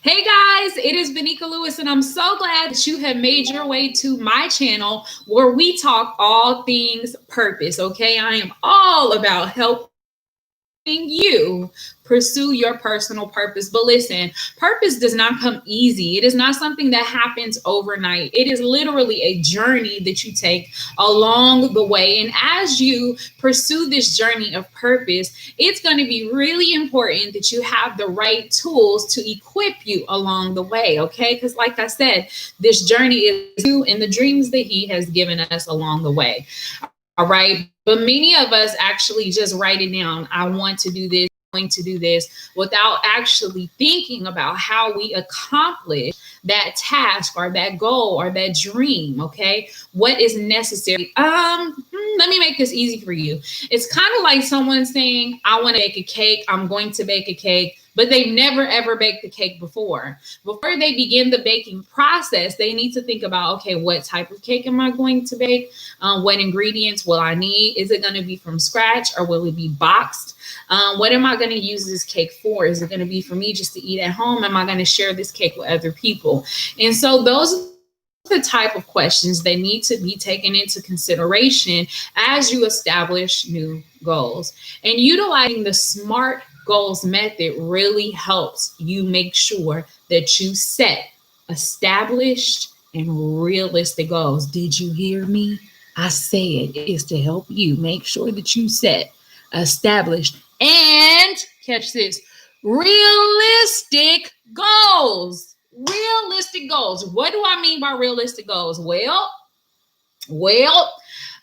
Hey guys, it is Vanika Lewis, and I'm so glad that you have made your way to my channel where we talk all things purpose. Okay, I am all about helping you pursue your personal purpose. But listen, purpose does not come easy. It is not something that happens overnight. It is literally a journey that you take along the way. And as you pursue this journey of purpose, it's going to be really important that you have the right tools to equip you along the way. Okay. Because, like I said, this journey is you and the dreams that He has given us along the way. All right. But many of us actually just write it down. I want to do this, going to do this, without actually thinking about how we accomplish that task or that goal or that dream. Okay. What is necessary? Let me make this easy for you. It's kind of like someone saying, I want to bake a cake. I'm going to bake a cake, but they've never ever baked the cake before. Before they begin the baking process, they need to think about, okay, what type of cake am I going to bake? What ingredients will I need? Is it going to be from scratch or will it be boxed? What am I going to use this cake for? Is it going to be for me just to eat at home? Am I going to share this cake with other people? And so those are the type of questions that need to be taken into consideration as you establish new goals. And utilizing the SMART goals method really helps you make sure that you set established and realistic goals. Did you hear me? I said it is to help you make sure that you set established and, catch this, realistic goals. Realistic goals. What do I mean by realistic goals?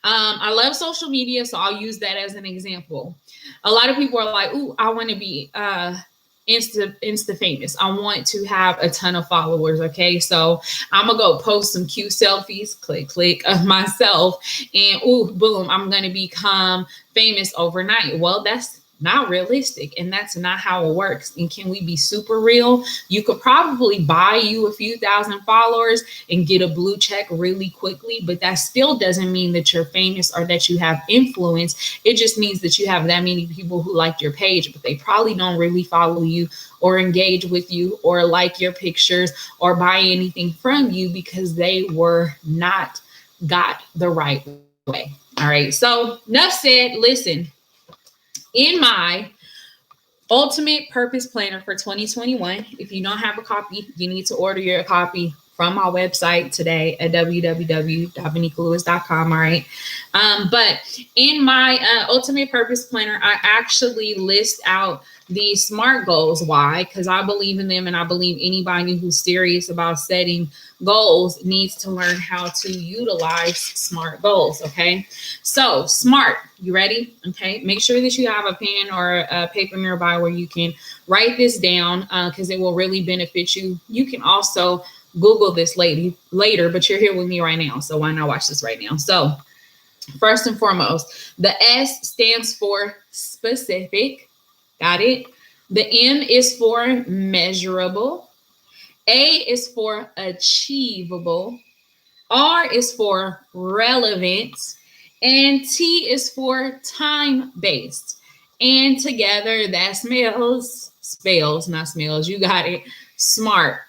I love social media, so I'll use that as an example. A lot of people are like, "Ooh, I want to be Insta famous. I want to have a ton of followers." Okay, so I'm gonna go post some cute selfies, click of myself, and ooh, boom, I'm gonna become famous overnight. Well, that's not realistic, and that's not how it works. And can we be super real? You could probably buy you a few thousand followers and get a blue check really quickly, but that still doesn't mean that you're famous or that you have influence. It just means that you have that many people who like your page, but they probably don't really follow you or engage with you or like your pictures or buy anything from you because they were not got the right way. All right, so enough said. Listen, in my ultimate purpose planner for 2021, if you don't have a copy, you need to order your copy from my website today at www.vanikalewis.com. All right. But in my ultimate purpose planner, I actually list out the SMART goals. Why? Because I believe in them, and I believe anybody who's serious about setting goals needs to learn how to utilize SMART goals. Okay. So SMART, you ready? Okay. Make sure that you have a pen or a paper nearby where you can write this down because it will really benefit you. You can also Google this later, but you're here with me right now. So why not watch this right now? So first and foremost, the S stands for specific. Got it? The M is for measurable. A is for achievable. R is for relevance. And T is for time-based. And together that spells, not smells. You got it. SMART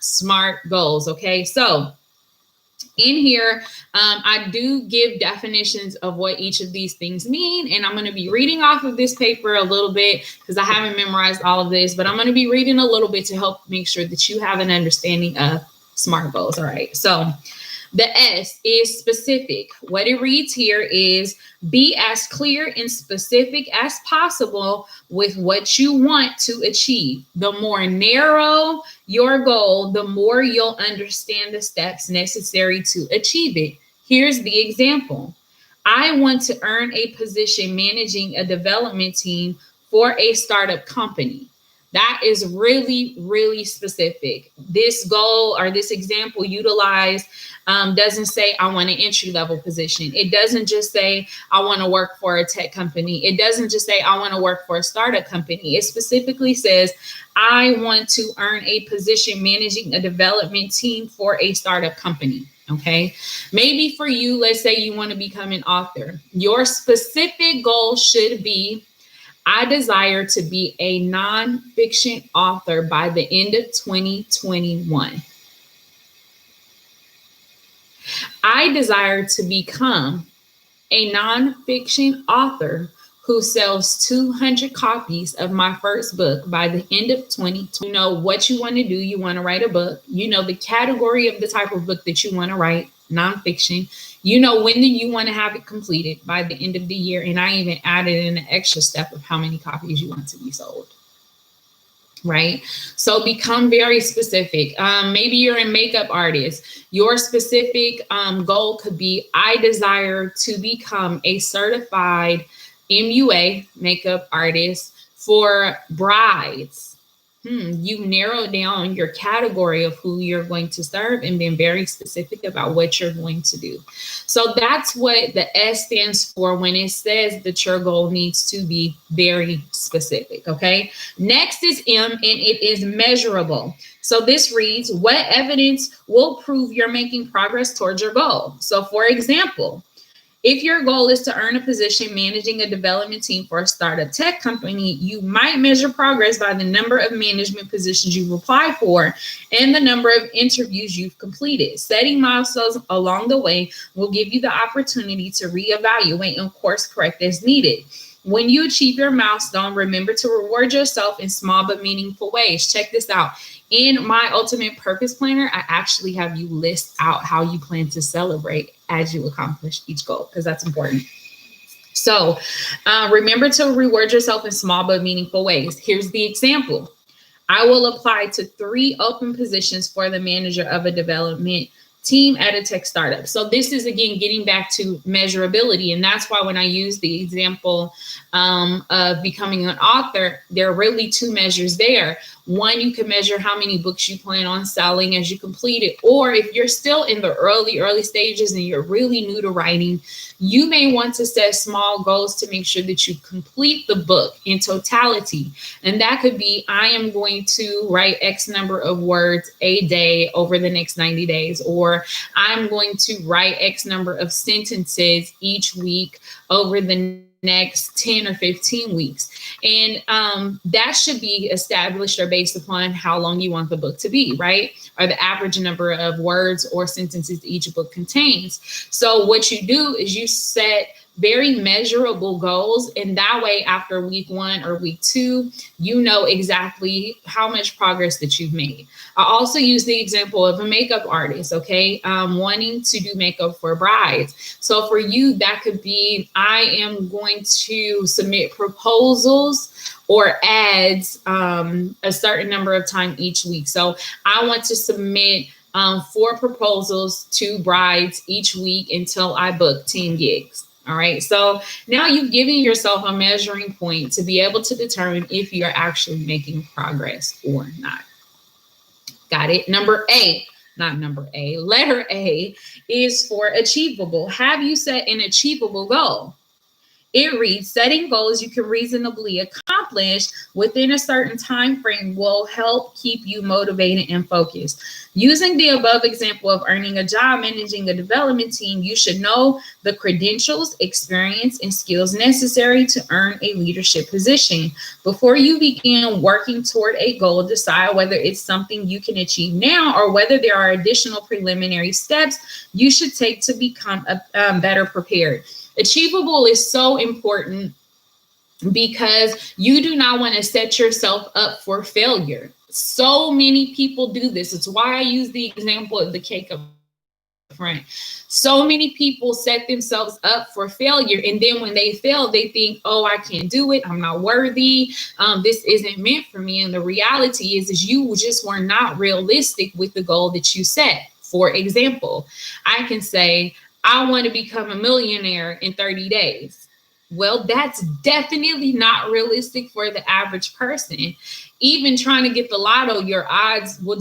goals. Okay. So in here, I do give definitions of what each of these things mean. And I'm going to be reading off of this paper a little bit because I haven't memorized all of this, but I'm going to be reading a little bit to help make sure that you have an understanding of SMART goals. All right. So the S is specific. What it reads here is be as clear and specific as possible with what you want to achieve. The more narrow your goal, the more you'll understand the steps necessary to achieve it. Here's the example. I want to earn a position managing a development team for a startup company. That is really, really specific. This goal or this example utilized doesn't say I want an entry level position. It doesn't just say I want to work for a tech company. It doesn't just say I want to work for a startup company. It specifically says I want to earn a position managing a development team for a startup company. Okay. Maybe for you, let's say you want to become an author. Your specific goal should be I desire to be a nonfiction author by the end of 2021. I desire to become a nonfiction author who sells 200 copies of my first book by the end of 2020. You know what you want to do. You want to write a book. You know the category of the type of book that you want to write, nonfiction. You know when you want to have it completed by the end of the year. And I even added in an extra step of how many copies you want to be sold. Right? So become very specific. Maybe you're a makeup artist. Your specific goal could be, I desire to become a certified MUA makeup artist for brides. You narrow down your category of who you're going to serve and been very specific about what you're going to do. So that's what the S stands for when it says that your goal needs to be very specific. Okay. Next is M, and it is measurable. So this reads, what evidence will prove you're making progress towards your goal? So for example, if your goal is to earn a position managing a development team for a startup tech company, you might measure progress by the number of management positions you've applied for and the number of interviews you've completed. Setting milestones along the way will give you the opportunity to reevaluate and course correct as needed. When you achieve your milestone, remember to reward yourself in small but meaningful ways. Check this out. In my Ultimate Purpose Planner, I actually have you list out how you plan to celebrate as you accomplish each goal, because that's important. So remember to reward yourself in small but meaningful ways. Here's the example. I will apply to 3 open positions for the manager of a development team at a tech startup. So this is, again, getting back to measurability. And that's why when I use the example of becoming an author, there are really 2 measures there. One, you can measure how many books you plan on selling as you complete it. Or if you're still in the early stages and you're really new to writing, you may want to set small goals to make sure that you complete the book in totality. And that could be, I am going to write X number of words a day over the next 90 days, or I'm going to write X number of sentences each week over the next 10 or 15 weeks. And that should be established or based upon how long you want the book to be, right? Or the average number of words or sentences each book contains. So what you do is you set very measurable goals. And that way, after week 1 or week 2, you know exactly how much progress that you've made. I also use the example of a makeup artist, okay? Wanting to do makeup for brides. So for you, that could be, I am going to submit proposals or ads a certain number of time each week. So I want to submit 4 proposals to brides each week until I book 10 gigs. All right. So now you've given yourself a measuring point to be able to determine if you're actually making progress or not. Got it. Letter A is for achievable. Have you set an achievable goal? It reads, setting goals you can reasonably accomplish within a certain time frame will help keep you motivated and focused. Using the above example of earning a job managing a development team, you should know the credentials, experience, and skills necessary to earn a leadership position. Before you begin working toward a goal, decide whether it's something you can achieve now or whether there are additional preliminary steps you should take to become better prepared. Achievable is so important because you do not want to set yourself up for failure. So many people do this. It's why I use the example of the cake up front. So many people set themselves up for failure. And then when they fail, they think, oh, I can't do it. I'm not worthy. This isn't meant for me. And the reality is you just were not realistic with the goal that you set. For example, I can say, I want to become a millionaire in 30 days. Well, that's definitely not realistic for the average person. Even trying to get the lotto, your odds will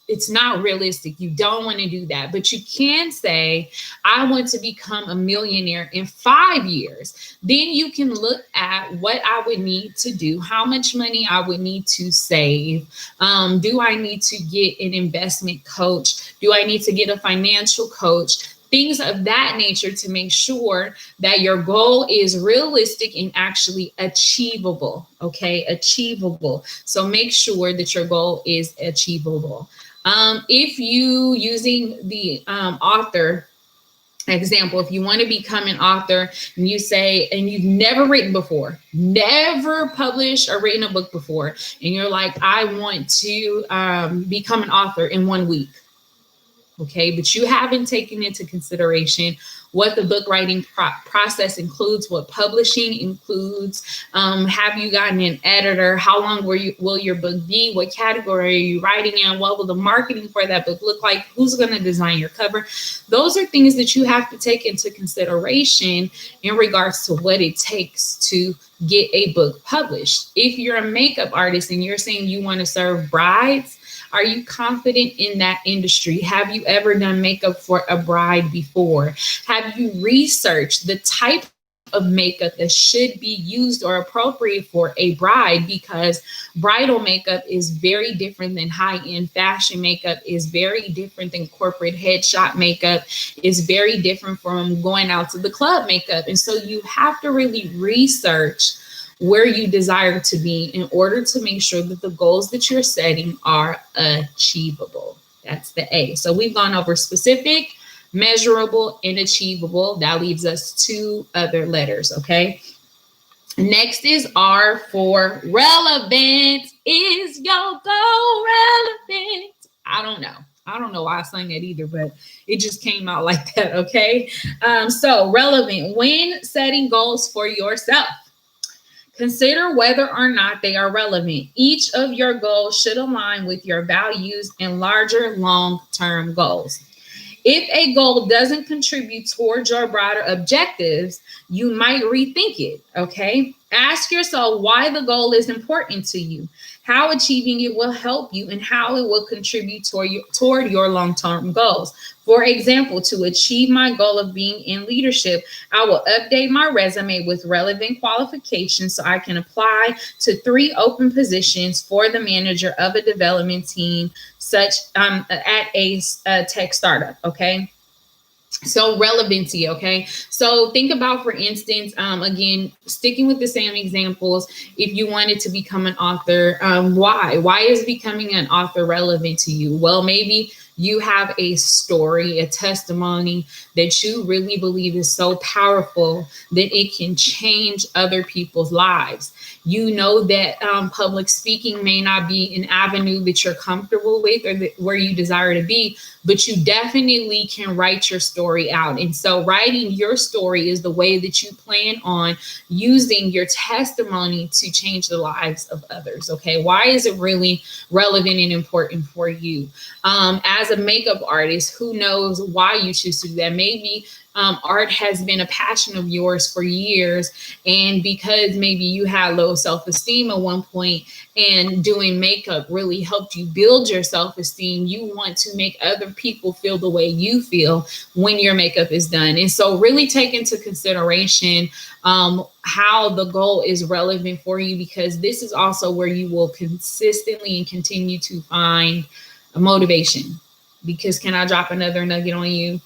it's not realistic. You don't want to do that. But you can say, I want to become a millionaire in 5 years. Then you can look at what I would need to do, how much money I would need to save. Do I need to get an investment coach? Do I need to get a financial coach? things of that nature to make sure that your goal is realistic and actually achievable. Okay, achievable. So make sure that your goal is achievable. If you using the author example, if you want to become an author and you say, and you've never written before, never published or written a book before, and you're like, I want to become an author in 1 week. Okay, but you haven't taken into consideration what the book writing process includes, what publishing includes. Have you gotten an editor? How long will your book be? What category are you writing in? What will the marketing for that book look like? Who's going to design your cover? Those are things that you have to take into consideration in regards to what it takes to get a book published. If you're a makeup artist and you're saying you want to serve brides, are you confident in that industry? Have you ever done makeup for a bride before? Have you researched the type of makeup that should be used or appropriate for a bride? Because bridal makeup is very different than high-end fashion makeup, is very different than corporate headshot makeup, is very different from going out to the club makeup. And so you have to really research where you desire to be in order to make sure that the goals that you're setting are achievable. That's the A. So we've gone over specific, measurable, and achievable. That leaves us 2 other letters, okay? Next is R for relevant. Is your goal relevant? I don't know why I sang that either, but it just came out like that, okay? So relevant, when setting goals for yourself, consider whether or not they are relevant. Each of your goals should align with your values and larger long-term goals. If a goal doesn't contribute towards your broader objectives, you might rethink it, okay? Ask yourself why the goal is important to you, how achieving it will help you, and how it will contribute toward your long-term goals. For example, to achieve my goal of being in leadership, I will update my resume with relevant qualifications so I can apply to 3 open positions for the manager of a development team, such at a tech startup, okay? So relevancy, okay? So think about, for instance, again, sticking with the same examples, if you wanted to become an author, why? Why is becoming an author relevant to you? Well, maybe you have a story, a testimony that you really believe is so powerful that it can change other people's lives. You know that public speaking may not be an avenue that you're comfortable with or where you desire to be, but you definitely can write your story out. And so writing your story is the way that you plan on using your testimony to change the lives of others, okay? Why is it really relevant and important for you? As a makeup artist, who knows why you choose to do that? Maybe art has been a passion of yours for years, and because maybe you had low self-esteem at one point and doing makeup really helped you build your self-esteem, you want to make other people feel the way you feel when your makeup is done. And so really take into consideration how the goal is relevant for you, because this is also where you will consistently and continue to find a motivation. Because can I drop another nugget on you?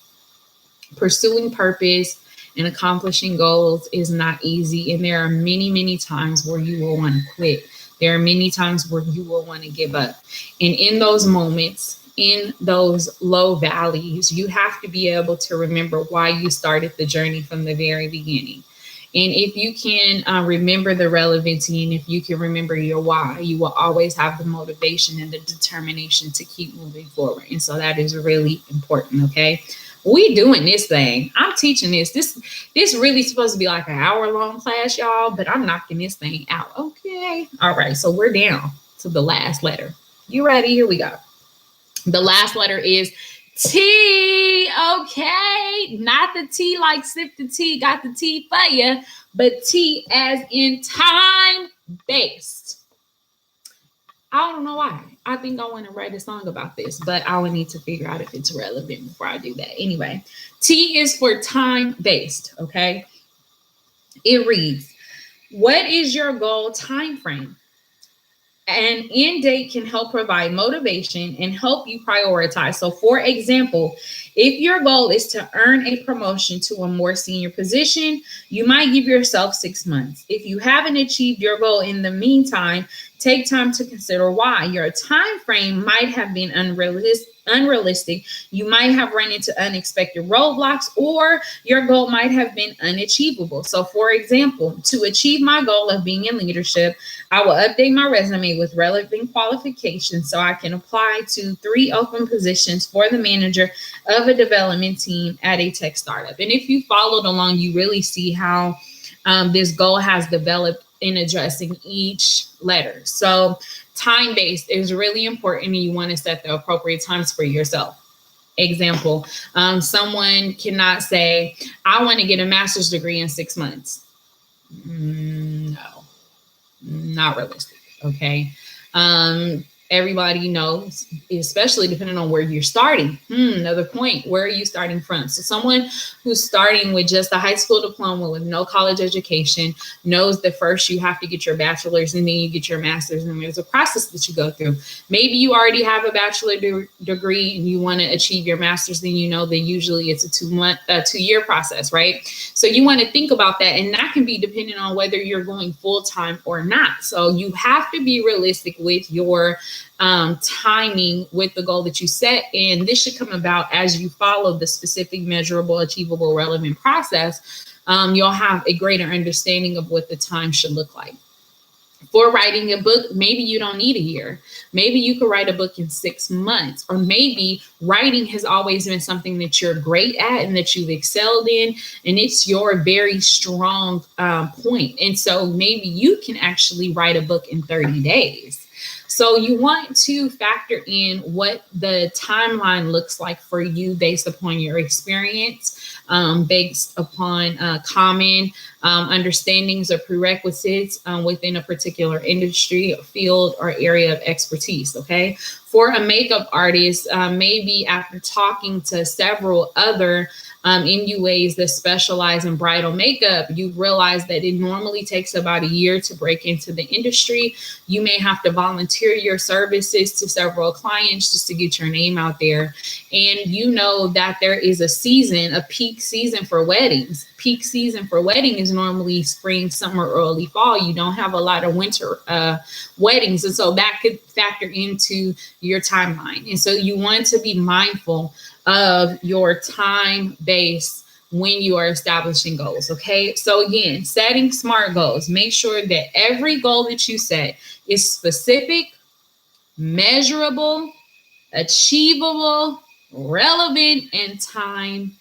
Pursuing purpose and accomplishing goals is not easy. And there are many, many times where you will want to quit. There are many times where you will want to give up. And in those moments, in those low valleys, you have to be able to remember why you started the journey from the very beginning. And if you can remember the relevancy, and if you can remember your why, you will always have the motivation and the determination to keep moving forward. And so that is really important, okay? We doing this thing. I'm teaching this. This really supposed to be like an hour-long class, y'all, but I'm knocking this thing out, okay? All right, so we're down to the last letter. You ready? Here we go. The last letter is T, okay? Not the T like sip the tea, got the tea for you, but T as in time-based. I don't know why. I think I want to write a song about this, but I will need to figure out if it's relevant before I do that. Anyway, T is for time-based, okay? It reads, what is your goal time frame? An end date can help provide motivation and help you prioritize. So, for example, if your goal is to earn a promotion to a more senior position, you might give yourself 6 months. If you haven't achieved your goal in the meantime, take time to consider why. Your time frame might have been unrealistic. You might have run into unexpected roadblocks, or your goal might have been unachievable. So, for example, to achieve my goal of being in leadership, I will update my resume with relevant qualifications so I can apply to 3 open positions for the manager of a development team at a tech startup. And if you followed along, you really see how this goal has developed in addressing each letter. So time-based is really important, and you want to set the appropriate times for yourself. Example, someone cannot say, I want to get a master's degree in 6 months. No, not realistic. Okay. Everybody knows, especially depending on where you're starting. Another point, where are you starting from? So someone who's starting with just a high school diploma with no college education knows that first you have to get your bachelor's and then you get your master's, and there's a process that you go through. Maybe you already have a bachelor degree and you want to achieve your master's, then you know that usually it's a 2-year process, right? So you want to think about that, and that can be depending on whether you're going full-time or not. So you have to be realistic with your timing with the goal that you set. And this should come about as you follow the specific, measurable, achievable, relevant process. You'll have a greater understanding of what the time should look like. For writing a book, maybe you don't need a year. Maybe you could write a book in 6 months, or maybe writing has always been something that you're great at and that you've excelled in, and it's your very strong point. And so maybe you can actually write a book in 30 days. So you want to factor in what the timeline looks like for you based upon your experience, based upon common understandings or prerequisites within a particular industry, field, or area of expertise. Okay. For a makeup artist, maybe after talking to several other MUAs that specialize in bridal makeup, you realize that it normally takes about a year to break into the industry. You may have to volunteer your services to several clients just to get your name out there. And you know that there is a season, a peak season for weddings. Peak season for wedding is normally spring, summer, early fall. You don't have a lot of winter weddings. And so that could factor into your timeline. And so you want to be mindful of your time base when you are establishing goals. Okay. So again, setting SMART goals, make sure that every goal that you set is specific, measurable, achievable, relevant, and time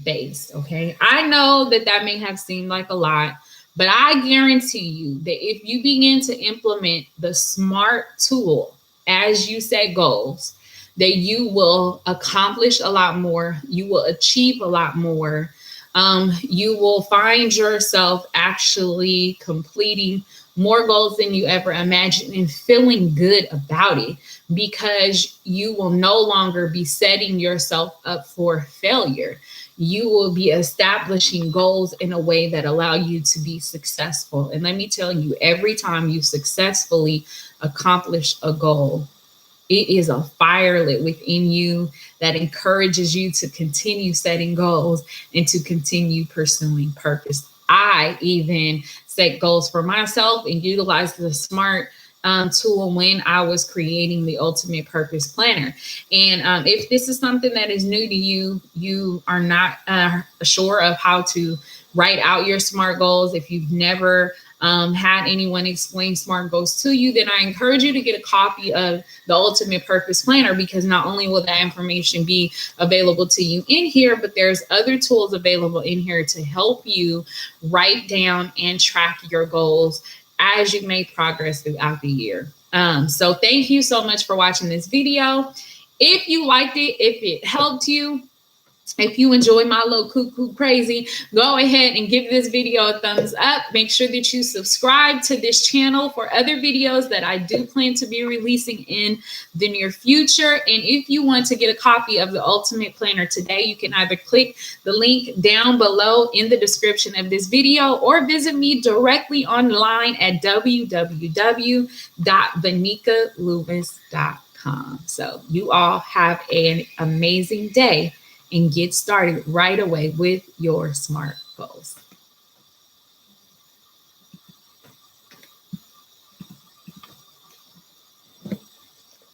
based. Okay. I know that that may have seemed like a lot, but I guarantee you that if you begin to implement the SMART tool as you set goals, that you will accomplish a lot more. You will achieve a lot more. You will find yourself actually completing more goals than you ever imagined and feeling good about it, because you will no longer be setting yourself up for failure. You will be establishing goals in a way that allow you to be successful. And let me tell you, every time you successfully accomplish a goal, it is a fire lit within you that encourages you to continue setting goals and to continue pursuing purpose. I even set goals for myself and utilized the SMART tool when I was creating the Ultimate Purpose Planner. And if this is something that is new to you, you are not sure of how to write out your SMART goals, if you've never had anyone explain SMART goals to you, then I encourage you to get a copy of the Ultimate Purpose Planner, because not only will that information be available to you in here, but there's other tools available in here to help you write down and track your goals as you make progress throughout the year. So thank you so much for watching this video. If you liked it, if it helped you, If you enjoy my little cuckoo crazy, go ahead and give this video a thumbs up. Make sure that you subscribe to this channel for other videos that I do plan to be releasing in the near future. And if you want to get a copy of the Ultimate Planner today, you can either click the link down below in the description of this video or visit me directly online at www.vanikalewis.com. So you all have an amazing day and get started right away with your SMART goals.